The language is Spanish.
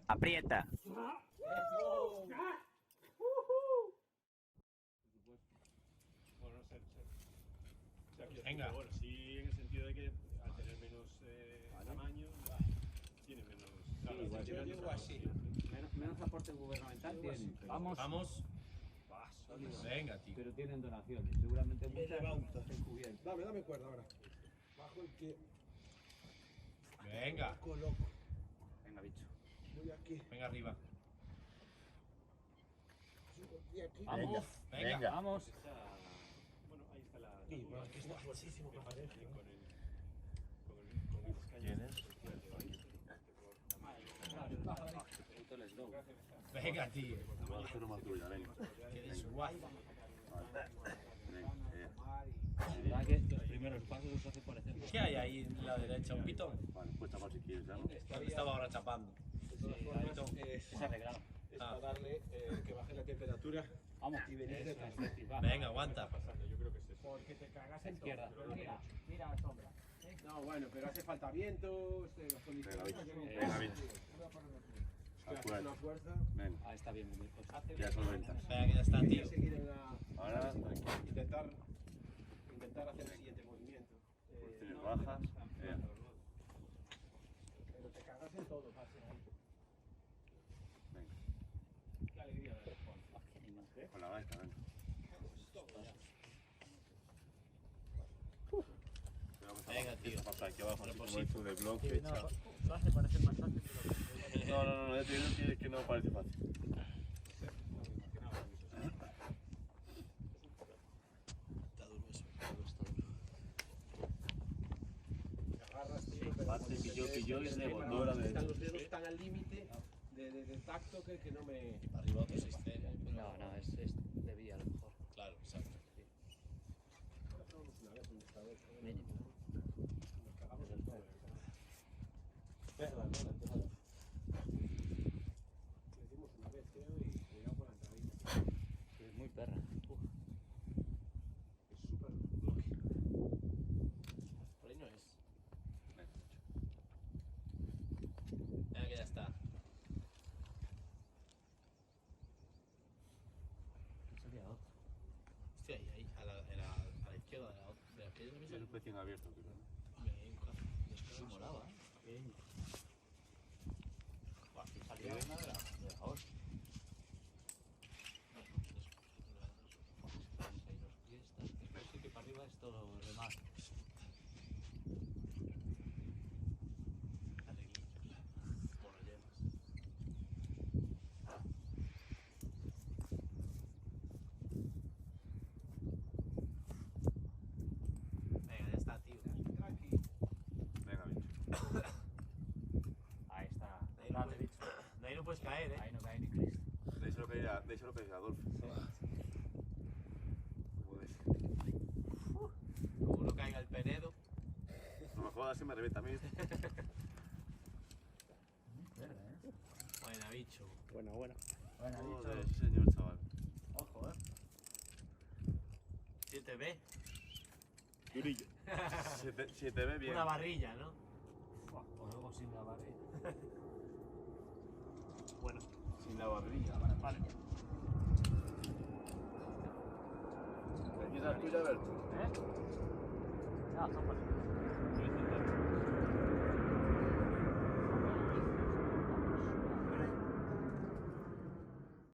Aprieta. Bueno, venga. Bueno, sí, en el sentido de que al tener menos tamaño, tiene menos. Claro, igual, yo llego así. Menos aporte gubernamental tienen. Vamos. Vamos. Venga, tío. Pero tienen donaciones. Seguramente Me muchas levanta. encubiertas. Dame cuerda ahora. Bajo el que Venga. coloco. Venga, bicho. Voy aquí. Venga arriba. Subo de aquí. Vamos. Venga. Vamos. Bueno, ahí está la. Y bueno, es que está fuertísimo para pared. Con el escaño. Venga, tío. Vamos a hacer una tuya, venga. Que suave. La verdad que los primeros pasos los hace parecer. ¿Qué hay ahí en la derecha? ¿Un pitón? Vale, pues chapar si quieres, ¿no? ¿Dónde estaba ahora chapando? Es Es arreglado. para darle que baje la temperatura Vamos. y venir detrás. Venga, aguanta. Porque te cagas en Izquierda. todo. Mira la sombra. No, bueno, pero hace falta viento, las condiciones. Venga, bicho. Hace una fuerza. Venga, Ah, está bien. ya solventas. Venga, que ya está, Hay tío. que seguir en la. Ahora, Intentar hacer el siguiente movimiento. posiciones bajas. Pero te cagas en todo, pase ahí. Venga, Qué alegría de con la gaita, venga. Venga, tío. Pasa aquí abajo, así Pues como sí. esto de bloque. chao. Lo hace parecer más fácil, pero. No, ya te digo que no parece fácil. Te agarras, tío, pero Parte pillo y de bondora de están los dedos tan al límite de tacto que no me. Arriba otro 6 No, es de vía a lo mejor. Claro, exacto. Mínimo. Nos cagamos en todo. Lo hicimos una vez, creo, y cuidado con la entradita. Es muy perra. Es súper bloque. Por ahí no es. Venga, que ya está. Sería otro. Hostia, ahí, a la izquierda de la piedra. Es un recién abierto, creo, ¿no? Venga. Eso molaba, ¿eh? Salía una de la hostia. Ahí los pies, tal. Después sí que para arriba es todo remar. Bueno, llenas. Venga, ya está, tío. Tranqui. Venga, bicho. Ahí está. De ahí no puedes caer, Ahí no cae ni Cristo. Déjalo que diga Adolfo. Joder. Como no caiga el Penedo. No me jodas, se me revienta a mí. Buena, bicho. Buena. Bueno, Joder, sí, señor, chaval. Ojo, 7B. Durillo. Si te ve bien. Una barrilla, ¿no? O luego sin la barriga. Bueno. Sin la barrilla. Vale. ¿Aquí es la tuya, Alberto? Ya, son